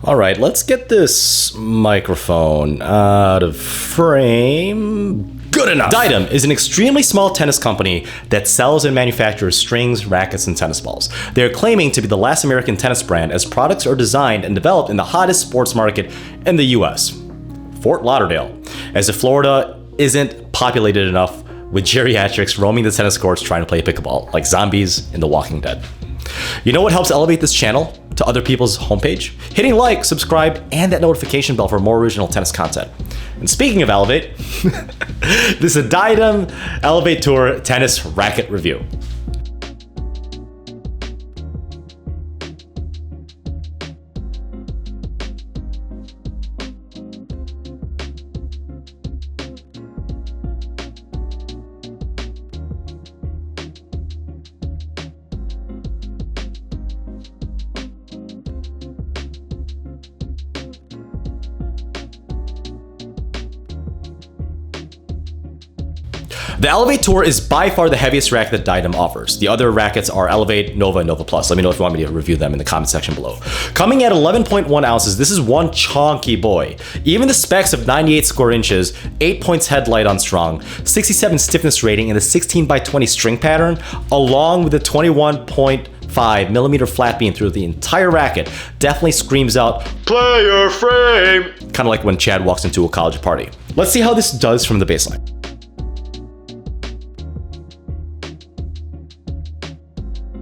All right, let's get this microphone out of frame. Good enough. Diadem is an extremely small tennis company that sells and manufactures strings, rackets, and tennis balls. They are claiming to be the last American tennis brand, as products are designed and developed in the hottest sports market in the US, Fort Lauderdale, as if Florida isn't populated enough with geriatrics roaming the tennis courts trying to play pickleball, like zombies in The Walking Dead. You know what helps elevate this channel to other people's homepage? Hitting like, subscribe, and that notification bell for more original tennis content. And speaking of elevate, this is a Diadem Elevate Tour tennis racket review. The Elevate Tour is by far the heaviest racket that Diadem offers. The other rackets are Elevate, Nova, and Nova Plus. Let me know if you want me to review them in the comment section below. Coming at 11.1 ounces, this is one chunky boy. Even the specs of 98 square inches, 8 points headlight on strong, 67 stiffness rating, and the 16x20 string pattern, along with the 21.5 millimeter flat beam through the entire racket, definitely screams out, "Player frame!" Kind of like when Chad walks into a college party. Let's see how this does from the baseline.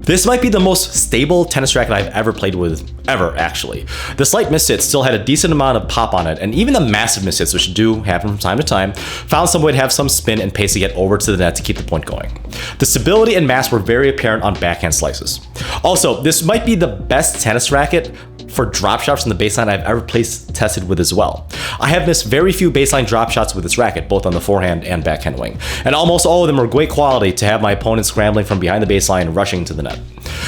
This might be the most stable tennis racket I've ever played with, ever actually. The slight mishits still had a decent amount of pop on it, and even the massive mishits, which do happen from time to time, found some way to have some spin and pace to get over to the net to keep the point going. The stability and mass were very apparent on backhand slices. Also, this might be the best tennis racket for drop shots from the baseline I've ever tested with as well. I have missed very few baseline drop shots with this racket, both on the forehand and backhand wing, and almost all of them are great quality to have my opponent scrambling from behind the baseline and rushing to the net.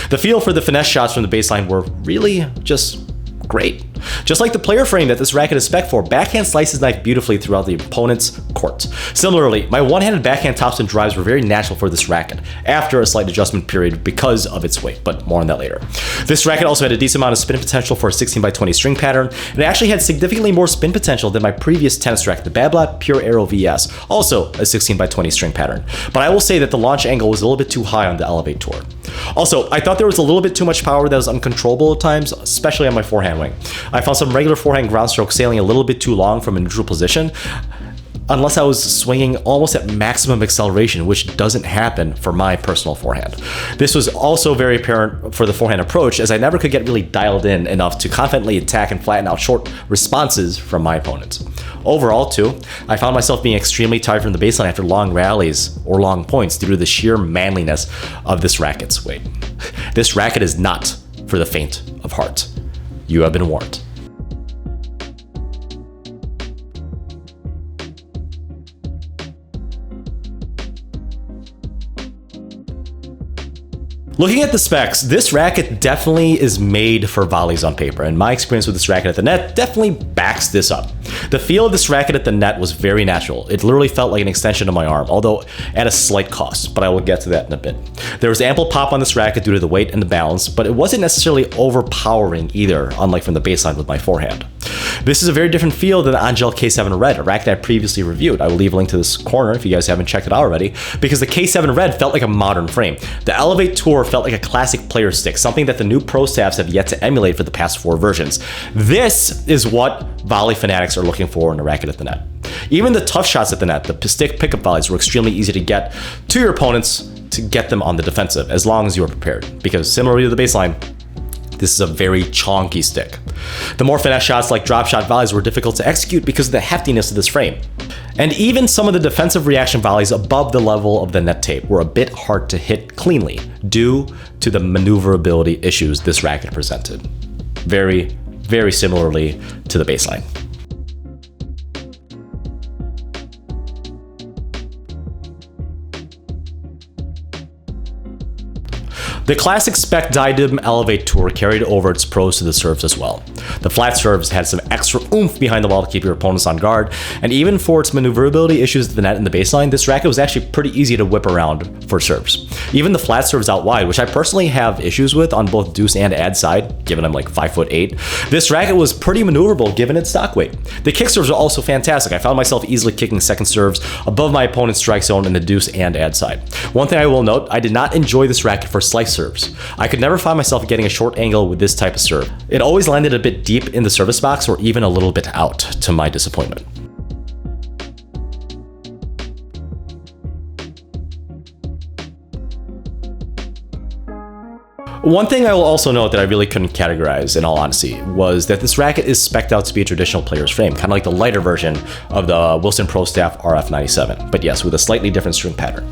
The feel for the finesse shots from the baseline were really just great. Just like the player frame that this racket is spec for, backhand slices knife beautifully throughout the opponent's court. Similarly, my one-handed backhand tops and drives were very natural for this racket, after a slight adjustment period because of its weight, but more on that later. This racket also had a decent amount of spin potential for a 16x20 string pattern, and it actually had significantly more spin potential than my previous tennis racket, the Babolat Pure Aero VS, also a 16x20 string pattern. But I will say that the launch angle was a little bit too high on the Elevate Tour. Also, I thought there was a little bit too much power that was uncontrollable at times, especially on my forehand wing. I found some regular forehand ground stroke sailing a little bit too long from a neutral position, unless I was swinging almost at maximum acceleration, which doesn't happen for my personal forehand. This was also very apparent for the forehand approach, as I never could get really dialed in enough to confidently attack and flatten out short responses from my opponents. Overall, too, I found myself being extremely tired from the baseline after long rallies or long points due to the sheer manliness of this racket's weight. This racket is not for the faint of heart. You have been warned. Looking at the specs, this racket definitely is made for volleys on paper, and my experience with this racket at the net definitely backs this up. The feel of this racket at the net was very natural. It literally felt like an extension of my arm, although at a slight cost, but I will get to that in a bit. There was ample pop on this racket due to the weight and the balance, but it wasn't necessarily overpowering either, unlike from the baseline with my forehand. This is a very different feel than the Angel K7 Red, a racket I previously reviewed. I will leave a link to this corner if you guys haven't checked it out already, because the K7 Red felt like a modern frame. The Elevate Tour felt like a classic player stick, something that the new pro staffs have yet to emulate for the past 4 versions. This is what volley fanatics are looking for in a racket at the net. Even the tough shots at the net, the stick pickup volleys, were extremely easy to get to your opponents to get them on the defensive, as long as you are prepared, because similarly to the baseline, this is a very chonky stick. The more finesse shots like drop shot volleys were difficult to execute because of the heftiness of this frame. And even some of the defensive reaction volleys above the level of the net tape were a bit hard to hit cleanly due to the maneuverability issues this racket presented. Very, very similarly to the baseline. The classic spec Diadem Elevate Tour carried over its pros to the serves as well. The flat serves had some extra oomph behind the ball to keep your opponents on guard, and even for its maneuverability issues at the net and the baseline, this racket was actually pretty easy to whip around for serves. Even the flat serves out wide, which I personally have issues with on both deuce and ad side, given I'm like 5'8". This racket was pretty maneuverable given its stock weight. The kick serves are also fantastic. I found myself easily kicking second serves above my opponent's strike zone in the deuce and ad side. One thing I will note, I did not enjoy this racket for slice serves. I could never find myself getting a short angle with this type of serve. It always landed a bit deep in the service box or even a little bit out, to my disappointment. One thing I will also note that I really couldn't categorize, in all honesty, was that this racket is spec'd out to be a traditional player's frame, kind of like the lighter version of the Wilson Pro Staff RF97, but yes, with a slightly different string pattern.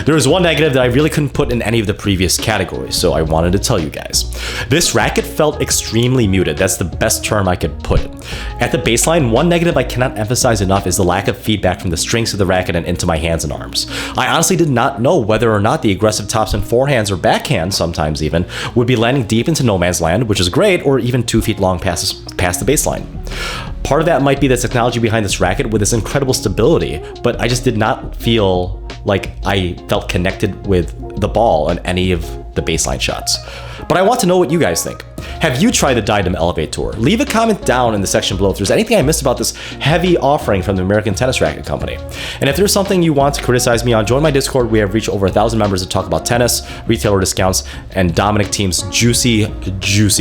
There is one negative that I really couldn't put in any of the previous categories, so I wanted to tell you guys. This racket felt extremely muted. That's the best term I could put it. At the baseline, one negative I cannot emphasize enough is the lack of feedback from the strings of the racket and into my hands and arms. I honestly did not know whether or not the aggressive topspin forehands or backhands, sometimes even, would be landing deep into no man's land, which is great, or even 2 feet long past the baseline. Part of that might be the technology behind this racket with its incredible stability, but I just did not feel like I felt connected with the ball on any of the baseline shots. But I want to know what you guys think. Have you tried the Diadem Elevator? Leave a comment down in the section below if there's anything I missed about this heavy offering from the American Tennis Racket Company. And if there's something you want to criticize me on, join my Discord. We have reached over 1,000 members to talk about tennis, retailer discounts, and Dominic Thiem's juicy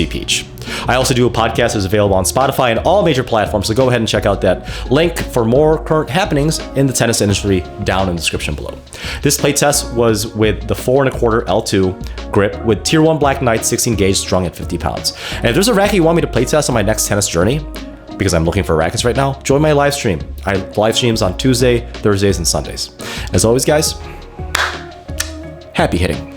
peach. I also do a podcast that's available on Spotify and all major platforms, so go ahead and check out that link for more current happenings in the tennis industry down in the description below. This playtest was with the 4 1/4 L2 grip with Tier 1 Black Knight 16 gauge strung at 50 pounds. And if there's a racket you want me to playtest on my next tennis journey, because I'm looking for rackets right now, join my live stream. I live streams on Tuesday, Thursdays, and Sundays. As always, guys, happy hitting.